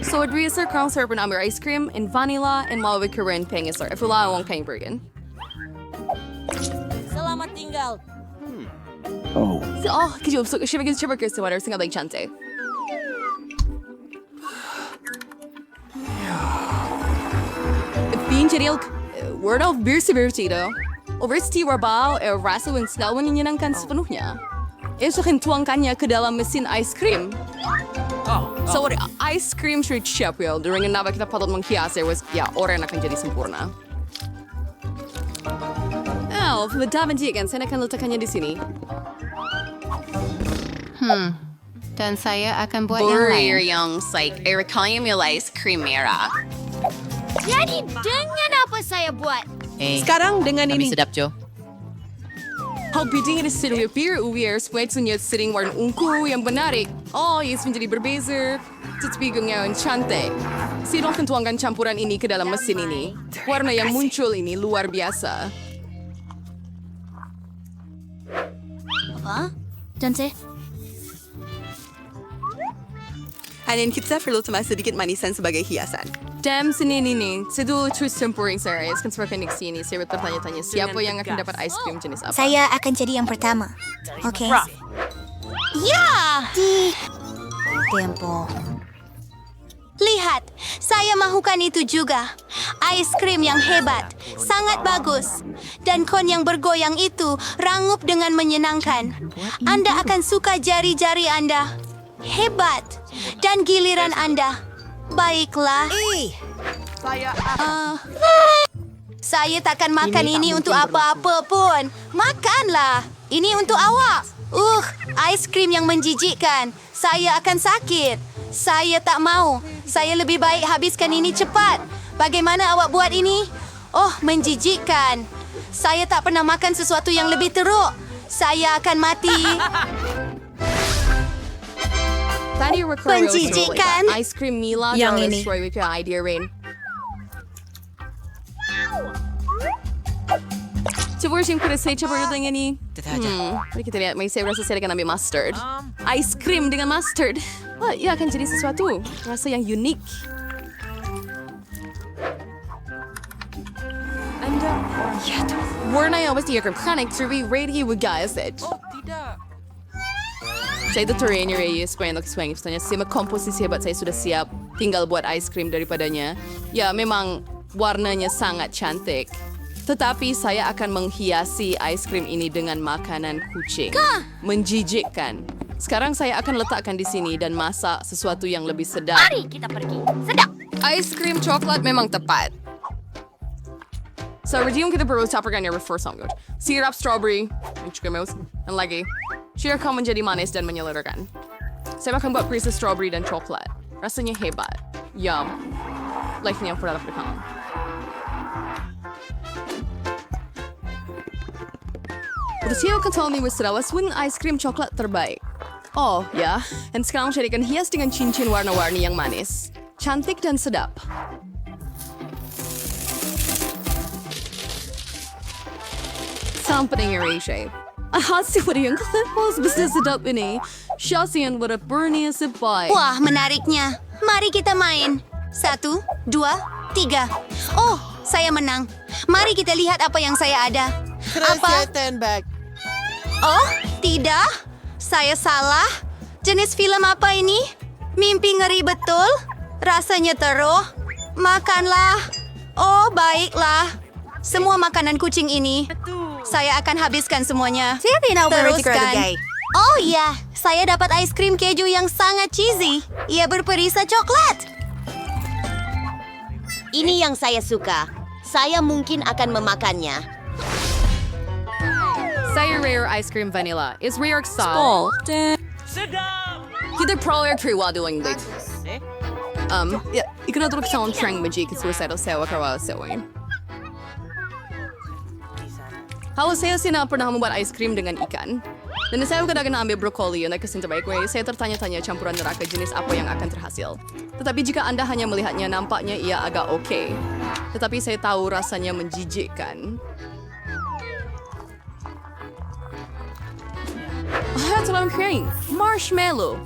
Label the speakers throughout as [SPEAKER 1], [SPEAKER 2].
[SPEAKER 1] So I'd research crown syrup and amber ice cream and vanilla and maui karen pengisar. If wala akong kain bergen.
[SPEAKER 2] Selamat tinggal.
[SPEAKER 1] Oh, could you have so shipping is chipper Chris water sing like chante. Bean chiriel word of beer severity though. Oversti warbao rasa wing snel menyenangkan sepenuhnya. Tuang kanya ke dalam mesin ice cream. So what ice cream street chef ya during naba kita patut menghias was ya orang akan jadi sempurna. Oh, dapat kan saya akan letakkannya di sini.
[SPEAKER 3] Dan saya akan buat yang lain.
[SPEAKER 4] yang like recalling me ice cream merah.
[SPEAKER 2] Jadi dengan apa saya buat?
[SPEAKER 5] Sekarang dengan ini.
[SPEAKER 4] Sedap, Jo.
[SPEAKER 1] How bidding it is sitting with beer uwier sweatsunya sitting warna ungu yang menarik. Oh, yes menjadi berbeza. Tetbigungnya yang cantik. Sino akan tuangkan campuran ini ke dalam mesin ini. Warna yang muncul ini luar biasa.
[SPEAKER 2] Apa? Dan saya?
[SPEAKER 5] Hanin kita perlu tambah sedikit manisan sebagai hiasan.
[SPEAKER 1] Damn, sini nih. Sedul terus tempering saya. Kan seperti sini. Saya bertanya-tanya siapa yang akan dapat ice cream jenis apa.
[SPEAKER 2] Saya akan jadi yang pertama. Oke. Ya! Tempo. Lihat, saya mahukan itu juga. Ice cream yang hebat, sangat bagus. Dan kon yang bergoyang itu rangup dengan menyenangkan. Anda akan suka jari-jari Anda. Hebat. Dan giliran Anda. Baiklah. Saya takkan makan ini untuk apa-apa pun. Makanlah. Ini untuk awak. Ice cream yang menjijikkan. Saya akan sakit. Saya tak mau. Saya lebih baik habiskan ini cepat. Bagaimana awak buat ini? Oh, menjijikkan. Saya tak pernah makan sesuatu yang lebih teruk. Saya akan mati. Penjijikan.
[SPEAKER 1] Ice cream Mila
[SPEAKER 5] Yang ini.
[SPEAKER 1] destroy with your idea rain. Coba sih pada saya coba yang ini. Mari kita lihat. May saya rasa saya akan ambil mustard. Ice cream dengan mustard. Wah, ya akan jadi sesuatu. Rasa yang unik. Anda, ya tuh. Warna yang pasti akan kanak terbi radio guys. Saya itu terenya Reyes supaya untuk swing. Misalnya saya komposisi hebat saya sudah siap. Tinggal buat ice cream daripadanya. Ya memang warnanya sangat cantik. Tetapi saya akan menghiasi ice cream ini dengan makanan kucing. Menjijikkan. Sekarang saya akan letakkan di sini dan masak sesuatu yang lebih sedap.
[SPEAKER 2] Mari kita pergi. Sedap.
[SPEAKER 1] Ice cream coklat memang tepat. So, redeem kita perlu campurkan yang first song. Sirap strawberry. Dan lagi. Share akan menjadi manis dan menyeluruhkan. Saya akan buat perisa strawberry dan coklat. Rasanya hebat. Yum. Like-nya yang pernah pertama. Udah akan tell me was win ice cream coklat terbaik. Oh, ya. Dan sekarang saya akan hias dengan cincin warna-warni yang manis. Cantik dan sedap. Sampai dengan Ray. Hasil yang kelepos bisa sedap ini. Syasian pada Bernie sebaik.
[SPEAKER 2] Wah, menariknya. Mari kita main. 1, 2, 3. Oh, saya menang. Mari kita lihat apa yang saya ada. Apa? Oh, tidak. Saya salah. Jenis film apa ini? Mimpi ngeri betul. Rasanya teruk. Makanlah. Oh, baiklah. Semua makanan kucing ini. Saya akan habiskan semuanya. Teruskan. Oh iya, saya dapat ice cream keju yang sangat cheesy. Ia berperisa coklat.
[SPEAKER 6] Ini yang saya suka. Saya mungkin akan memakannya.
[SPEAKER 1] Saya rare ice cream vanilla. Is rare sal. Kita proler triwa doing late. Ya, ikan atau kesalahan trang magic suicide sewa kawa sewin. Halo, saya Sina pernah membuat ice cream dengan ikan. Dan saya kadang-kadang ambil brokoli untuk kesin terbaik. Saya tertanya-tanya campuran neraka jenis apa yang akan terhasil. Tetapi jika Anda hanya melihatnya, nampaknya ia agak oke. Tetapi saya tahu rasanya menjijikkan. That's what I'm hearing. Marshmallow.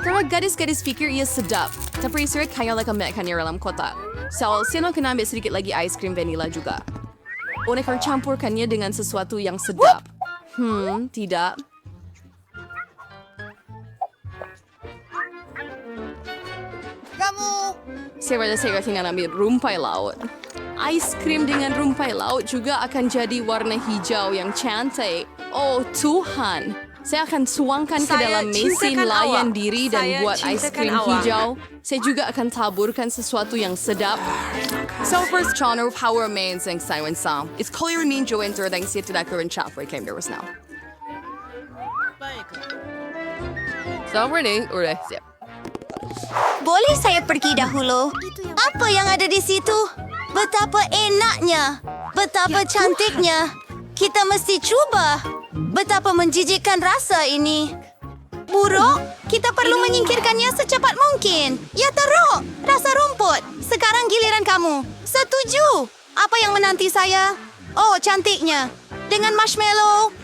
[SPEAKER 1] Karena gadis-gadis pikir ia sedap, tapi istri kaya like makannya dalam kotak. So, saya akan ambil sedikit lagi ice cream vanilla juga. Mereka campurkannya dengan sesuatu yang sedap. Tidak. Saya akan ambil rumpai laut. Ice cream dengan rumpai laut juga akan jadi warna hijau yang cantik. Oh Tuhan, saya akan tuangkan ke dalam mesin layan diri dan buat ice cream hijau. Saya juga akan taburkan sesuatu yang sedap. So first genre of how amazing Simon Song. It's clear mean Joe enter thanks to that current chat for came there was now. So ready, udah siap.
[SPEAKER 2] Boleh saya pergi dahulu? Apa yang ada di situ? Betapa enaknya. Betapa cantiknya. Kita mesti cuba. Betapa menjijikkan rasa ini. Buruk, kita perlu menyingkirkannya secepat mungkin. Ya teruk, rasa rumput. Sekarang giliran kamu. Setuju. Apa yang menanti saya? Oh, cantiknya. Dengan marshmallow.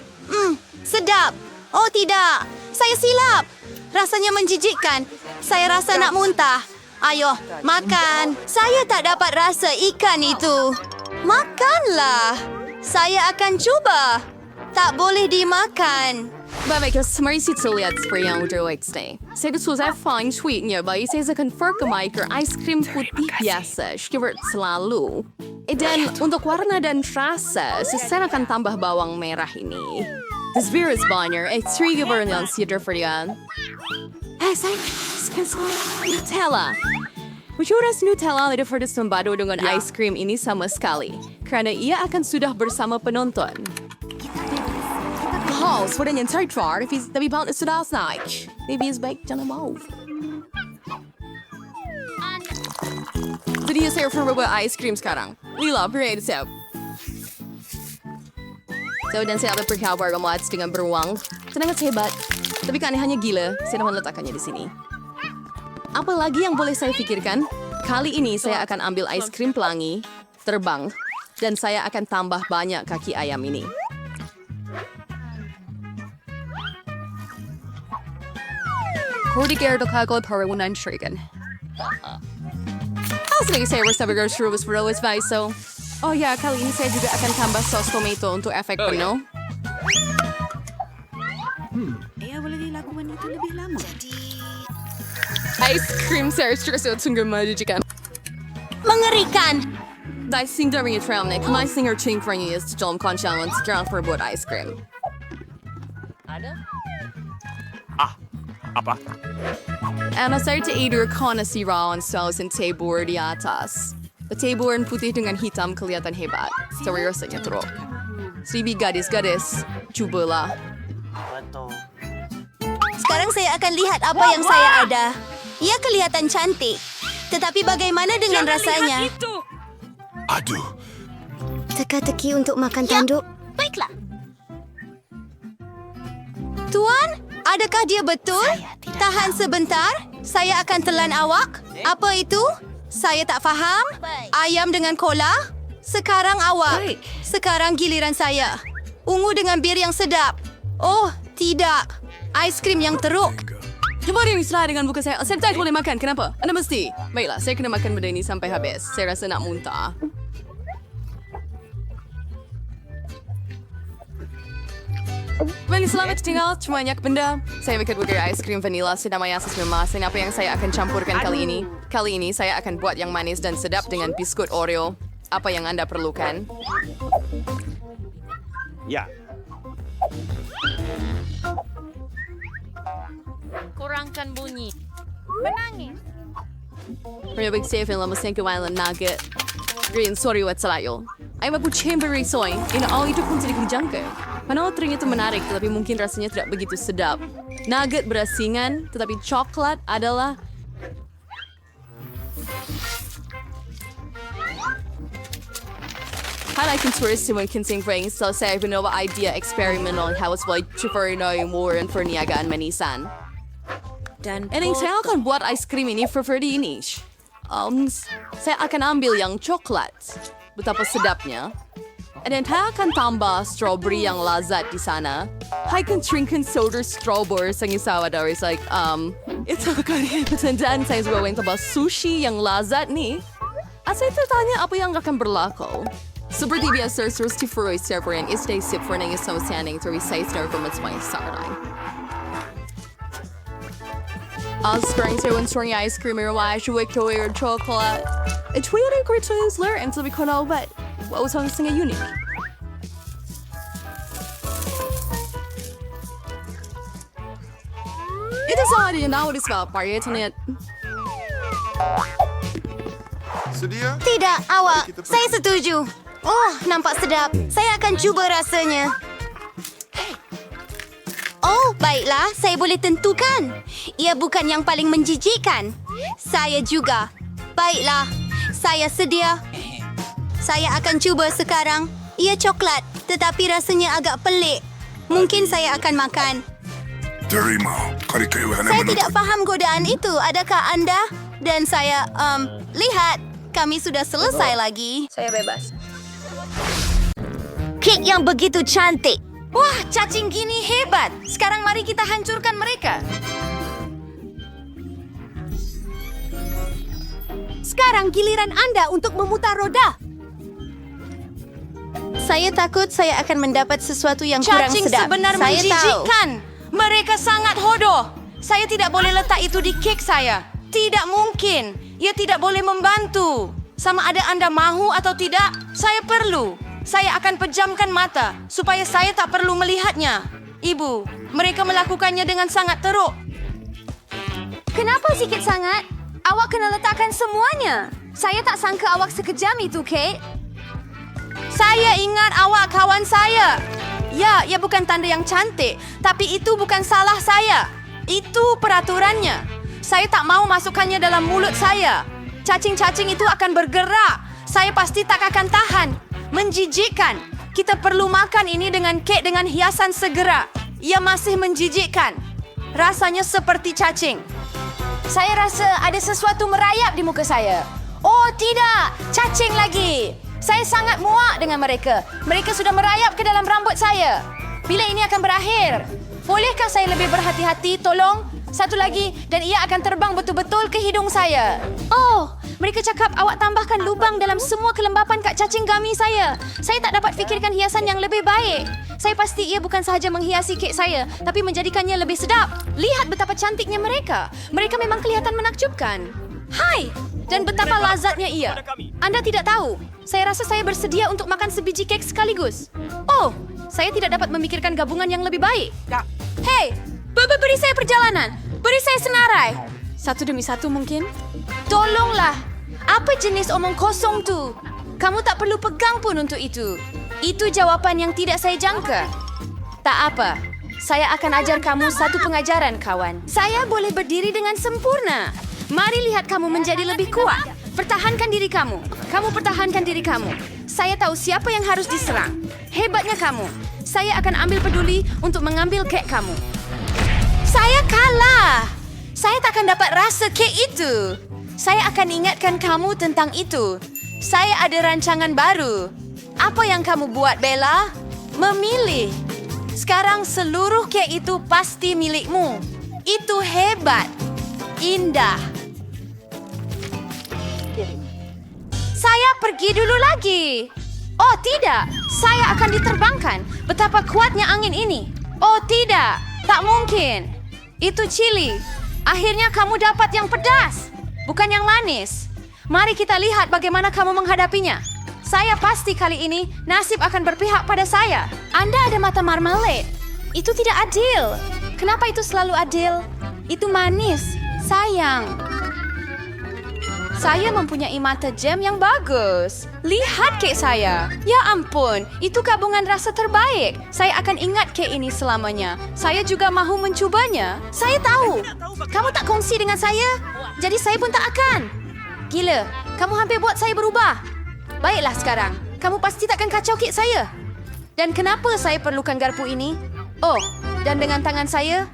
[SPEAKER 2] Sedap. Oh tidak, saya silap. Rasanya menjijikkan. Saya rasa nak muntah. Ayo, makan. Saya tak dapat rasa ikan itu. Makanlah. Saya akan cuba. Tak boleh dimakan.
[SPEAKER 1] Baiklah, mari kita lihat seperti yang udah stay. Saya sudah find tweetnya, baik saya akan ke ice cream putih biasa, seperti selalu. Dan untuk warna dan rasa, saya akan tambah bawang merah ini. This beer is banyak. Tiga yang siap for yan. Saya Nutella. Majuras Nutella tidak pernah sembado dengan ice cream ini sama sekali, karena ia akan sudah bersama penonton. Sudah yang tercar, tapi bawang sudah naik. Maybe is baik, jangan mau. Jadi saya berbuat ice cream sekarang. Lila, beri siap. Dan saya akan berkabar memuat dengan beruang. Sangat hebat. Tapi kan hanya gila, saya akan meletakkannya di sini. Apa lagi yang boleh saya pikirkan? Kali ini saya akan ambil ice cream pelangi, terbang, dan saya akan tambah banyak kaki ayam ini. Kordiger dokagol parawunan shuriken. Lagi saya bersabar serus berlawis so. Oh ya, kali ini saya juga akan tambah sos tomato untuk efek penuh.
[SPEAKER 5] Boleh dilakukan itu lebih lama.
[SPEAKER 1] Ice cream saya terus sungguh menjijikan.
[SPEAKER 2] Mengerikan.
[SPEAKER 1] Dahil sing dari trail na kemai singer ching for you is to dalam konsyalon sekarang for buat ice cream.
[SPEAKER 7] Apa?
[SPEAKER 1] Ana saya tidur karena si rawan saus dan tabur di atas. Taburan putih dengan hitam kelihatan hebat. Tapi rasanya teruk. Seribu gadis-gadis, cobalah.
[SPEAKER 2] Sekarang saya akan lihat apa yang saya ada. Ia kelihatan cantik. Tetapi bagaimana dengan rasanya?
[SPEAKER 7] Aduh.
[SPEAKER 2] Teka-teki untuk makan tanduk. Baiklah. Tuan, adakah dia betul? Tahan sebentar. Saya akan telan awak. Apa itu? Saya tak faham. Ayam dengan cola? Sekarang awak. Sekarang giliran saya. Ungu dengan bir yang sedap. Oh, tidak. Ice krim yang teruk.
[SPEAKER 1] Coba yang salah dengan buka saya. Saya tak boleh makan. Kenapa? Anda mesti. Baiklah, saya kena makan benda ini sampai habis. Saya rasa nak muntah. Bagi selamat tinggal, cuma banyak benda. Saya bikin burger ice cream vanilla sedang mayasas memas. Dan apa yang saya akan campurkan kali ini? Kali ini saya akan buat yang manis dan sedap dengan biskut Oreo. Apa yang Anda perlukan?
[SPEAKER 7] Ya.
[SPEAKER 3] Kurangkan bunyi.
[SPEAKER 1] Pernah saya film mesin kewailan nugget. Green, sorry what selayo. Ay magpo-chamber soy. All itu pun sedikit dijangka. Panau ternyata menarik, tetapi mungkin rasanya tidak begitu sedap. Nugget berasingan, tetapi coklat adalah... Hal akan turis si mungkin sing bring, so saya benawa idea eksperimental how it's like to more and perniagaan manisan. Dan saya akan buat ice cream ini for ini. Saya akan ambil yang coklat. Betapa sedapnya. Dan saya akan tambah strawberry yang lazat di sana. Saya akan trinken soda strawberry sang isawa dari itu kali dan saya juga ingin tambah sushi yang lazat nih. Saya tertanya apa yang akan berlaku. Seperti biasa, Tiffany server yang istay sip for nang isang sianing to resize na from its my sarang. Sekarang saya wansuring ice cream or why should wake to wear chocolate. It's really great to use layer and to be called but what was something unique. It is already an hour about party internet.
[SPEAKER 7] Sedia?
[SPEAKER 2] Tidak, awak. Saya setuju. Oh, nampak sedap. Saya akan cuba rasanya. Oh, baiklah. Saya boleh tentukan. Ia bukan yang paling menjijikkan. Saya juga. Baiklah. Saya sedia. Saya akan cuba sekarang. Ia coklat, tetapi rasanya agak pelik. Mungkin saya akan makan.
[SPEAKER 7] Terima.
[SPEAKER 2] Saya tidak paham godaan itu. Adakah Anda? Dan saya, lihat. Kami sudah selesai lagi.
[SPEAKER 1] Saya bebas.
[SPEAKER 6] Kek yang begitu cantik.
[SPEAKER 2] Wah, cacing gini hebat. Sekarang mari kita hancurkan mereka. Sekarang giliran Anda untuk memutar roda. Saya takut saya akan mendapat sesuatu yang kurang sedap.
[SPEAKER 8] Cacing sebenar
[SPEAKER 2] Saya
[SPEAKER 8] menjijikkan.
[SPEAKER 2] tahu.
[SPEAKER 8] Mereka sangat hodoh. Saya tidak boleh letak itu di kek saya. Tidak mungkin. Ia tidak boleh membantu. Sama ada Anda mahu atau tidak, saya perlu. Saya akan pejamkan mata supaya saya tak perlu melihatnya. Ibu, mereka melakukannya dengan sangat teruk.
[SPEAKER 2] Kenapa sikit sangat? Awak kena letakkan semuanya. Saya tak sangka awak sekejam itu, Kate.
[SPEAKER 8] Saya ingat awak kawan saya. Ya, ia bukan tanda yang cantik, tapi itu bukan salah saya. Itu peraturannya. Saya tak mau masukkannya dalam mulut saya. Cacing-cacing itu akan bergerak. Saya pasti tak akan tahan. Menjijikkan. Kita perlu makan ini dengan kek dengan hiasan segera. Ia masih menjijikkan. Rasanya seperti cacing. Saya rasa ada sesuatu merayap di muka saya. Oh tidak, cacing lagi. Saya sangat muak dengan mereka. Mereka sudah merayap ke dalam rambut saya. Bila ini akan berakhir? Bolehkah saya lebih berhati-hati? Tolong. Satu lagi dan ia akan terbang betul-betul ke hidung saya. Oh, mereka cakap awak tambahkan lubang dalam semua kelembapan kat cacing gummy saya. Saya tak dapat fikirkan hiasan yang lebih baik. Saya pasti ia bukan sahaja menghiasi kek saya, tapi menjadikannya lebih sedap. Lihat betapa cantiknya mereka. Mereka memang kelihatan menakjubkan. Hai, dan betapa lazatnya ia. Anda tidak tahu. Saya rasa saya bersedia untuk makan sebiji kek sekaligus. Oh, saya tidak dapat memikirkan gabungan yang lebih baik. Hei, beri saya perjalanan. Beri saya senarai. Satu demi satu mungkin. Tolonglah. Apa jenis omong kosong tu? Kamu tak perlu pegang pun untuk itu. Itu jawapan yang tidak saya jangka. Tak apa. Saya akan ajar kamu satu pengajaran, kawan. Saya boleh berdiri dengan sempurna. Mari lihat kamu menjadi lebih kuat. Pertahankan diri kamu. Kamu pertahankan diri kamu. Saya tahu siapa yang harus diserang. Hebatnya kamu. Saya akan ambil peduli untuk mengambil kek kamu. Saya kalah. Saya takkan dapat rasa kek itu. Saya akan ingatkan kamu tentang itu. Saya ada rancangan baru. Apa yang kamu buat, Bella? Memilih. Sekarang seluruh kek itu pasti milikmu. Itu hebat. Indah. Saya pergi dulu lagi. Oh tidak, saya akan diterbangkan. Betapa kuatnya angin ini. Oh tidak, tak mungkin. Itu chili. Akhirnya kamu dapat yang pedas, bukan yang manis. Mari kita lihat bagaimana kamu menghadapinya. Saya pasti kali ini nasib akan berpihak pada saya. Anda ada mata marmalade. Itu tidak adil. Kenapa itu selalu adil? Itu manis. Sayang. Saya mempunyai mata jam yang bagus. Lihat kek saya. Ya ampun, itu gabungan rasa terbaik. Saya akan ingat kek ini selamanya. Saya juga mahu mencubanya. Saya tahu. Kamu tak kongsi dengan saya, jadi saya pun tak akan. Gila, kamu hampir buat saya berubah. Baiklah sekarang, kamu pasti takkan kacau kek saya. Dan kenapa saya perlukan garpu ini? Oh, dan dengan tangan saya,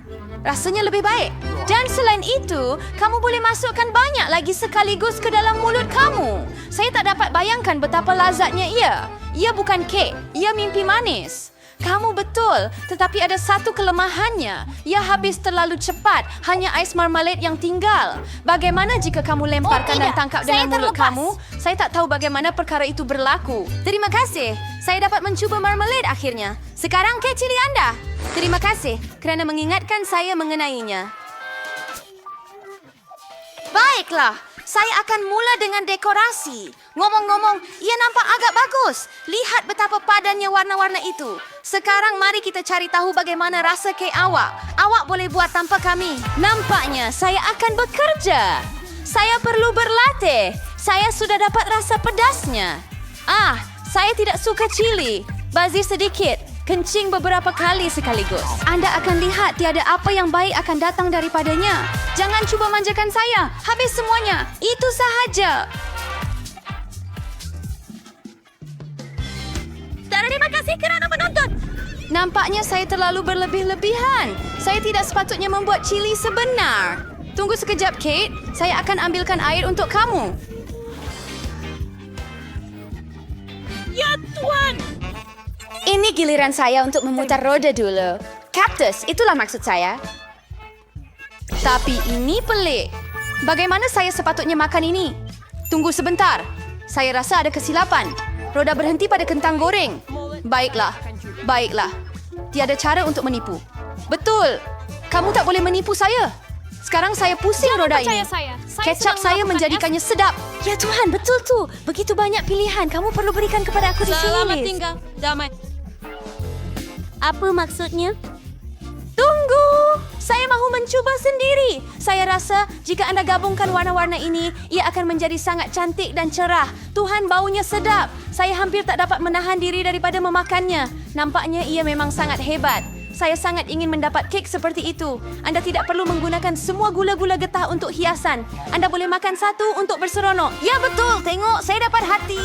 [SPEAKER 8] rasanya lebih baik. Dan selain itu, kamu boleh masukkan banyak lagi sekaligus ke dalam mulut kamu. Saya tak dapat bayangkan betapa lazatnya ia. Ia bukan kek, ia mimpi manis. Kamu betul, tetapi ada satu kelemahannya. Ia habis terlalu cepat, hanya ais marmalade yang tinggal. Bagaimana jika kamu lemparkan dan tangkap dengan mulut kamu? Saya tak tahu bagaimana perkara itu berlaku. Terima kasih. Saya dapat mencuba marmalade akhirnya. Sekarang kek cili anda. Terima kasih kerana mengingatkan saya mengenainya. Baiklah, saya akan mula dengan dekorasi. Ngomong-ngomong, ia nampak agak bagus. Lihat betapa padannya warna-warna itu. Sekarang mari kita cari tahu bagaimana rasa kek awak. Awak boleh buat tanpa kami. Nampaknya saya akan bekerja. Saya perlu berlatih. Saya sudah dapat rasa pedasnya. Saya tidak suka cili. Bazir sedikit. Kencing beberapa kali sekaligus. Anda akan lihat tiada apa yang baik akan datang daripadanya. Jangan cuba manjakan saya. Habis semuanya. Itu sahaja. Terima kasih kerana menonton. Nampaknya saya terlalu berlebih-lebihan. Saya tidak sepatutnya membuat cili sebenar. Tunggu sekejap, Kate. Saya akan ambilkan air untuk kamu. Ya, Tuan. Ini giliran saya untuk memutar roda dulu. Kaktus, itulah maksud saya. Tapi ini pelik. Bagaimana saya sepatutnya makan ini? Tunggu sebentar. Saya rasa ada kesilapan. Roda berhenti pada kentang goreng. Baiklah. Tiada cara untuk menipu. Betul. Kamu tak boleh menipu saya. Sekarang saya pusing roda ini. Kecap saya menjadikannya sedap. Ya Tuhan, betul tu. Begitu banyak pilihan. Kamu perlu berikan kepada aku di sini, Liz.
[SPEAKER 6] Selamat tinggal. Damai. Apa maksudnya?
[SPEAKER 8] Tunggu! Saya mahu mencuba sendiri. Saya rasa jika anda gabungkan warna-warna ini, ia akan menjadi sangat cantik dan cerah. Tuhan, baunya sedap. Saya hampir tak dapat menahan diri daripada memakannya. Nampaknya ia memang sangat hebat. Saya sangat ingin mendapat kek seperti itu. Anda tidak perlu menggunakan semua gula-gula getah untuk hiasan. Anda boleh makan satu untuk berseronok. Ya betul, tengok saya dapat hati.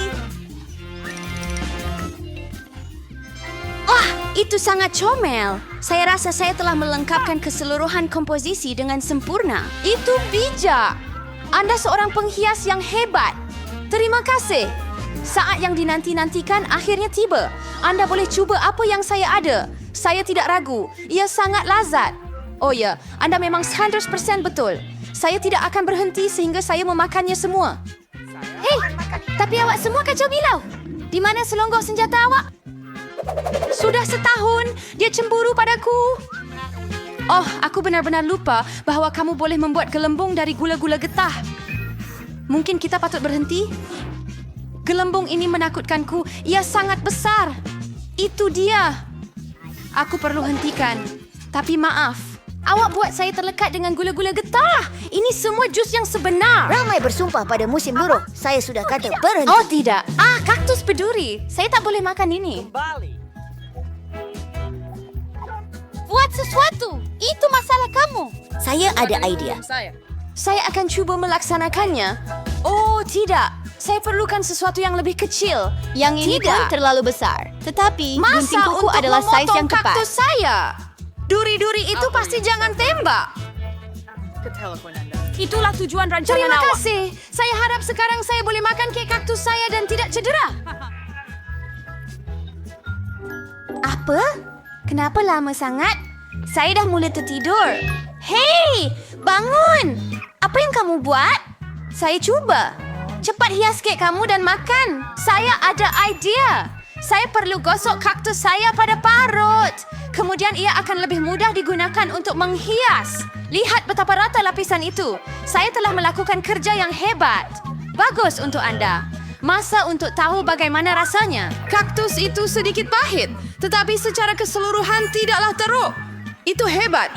[SPEAKER 8] Itu sangat comel. Saya rasa saya telah melengkapkan keseluruhan komposisi dengan sempurna. Itu bijak. Anda seorang penghias yang hebat. Terima kasih. Saat yang dinanti-nantikan akhirnya tiba. Anda boleh cuba apa yang saya ada. Saya tidak ragu. Ia sangat lazat. Oh ya, Anda memang 100% betul. Saya tidak akan berhenti sehingga saya memakannya semua. Hei, tapi awak semua kacau bilau. Di mana selonggok senjata awak? Sudah setahun, dia cemburu padaku. Oh, aku benar-benar lupa bahawa kamu boleh membuat gelembung dari gula-gula getah. Mungkin kita patut berhenti? Gelembung ini menakutkanku. Ia sangat besar. Itu dia. Aku perlu hentikan. Tapi maaf. Awak buat saya terlekat dengan gula-gula getah. Ini semua jus yang sebenar.
[SPEAKER 6] Ramai bersumpah pada musim luruh. Saya sudah kata berhenti.
[SPEAKER 8] Oh, tidak. Kaktus berduri. Saya tak boleh makan ini. Buat sesuatu. Itu masalah kamu.
[SPEAKER 6] Saya ada idea.
[SPEAKER 8] Saya akan cuba melaksanakannya. Oh, tidak. Saya perlukan sesuatu yang lebih kecil.
[SPEAKER 2] Yang ini pun terlalu besar. Tetapi gunting
[SPEAKER 8] Masa
[SPEAKER 2] kuku
[SPEAKER 8] untuk
[SPEAKER 2] adalah saiz yang
[SPEAKER 8] memotong
[SPEAKER 2] tepat.
[SPEAKER 8] kaktus saya? Duri-duri itu pasti jangan tembak. Itulah tujuan rancangan
[SPEAKER 2] Terima
[SPEAKER 8] awak.
[SPEAKER 2] kasih.
[SPEAKER 8] Saya harap sekarang saya boleh makan kek kaktus saya dan tidak cedera. Apa? Kenapa lama sangat? Saya dah mula tertidur. Hei, bangun! Apa yang kamu buat? Saya cuba. Cepat hias kek kamu dan makan. Saya ada idea. Saya perlu gosok kaktus saya pada parut. Kemudian ia akan lebih mudah digunakan untuk menghias. Lihat betapa rata lapisan itu. Saya telah melakukan kerja yang hebat. Bagus untuk anda. Masa untuk tahu bagaimana rasanya. Kaktus itu sedikit pahit, tetapi secara keseluruhan tidaklah teruk. Itu hebat.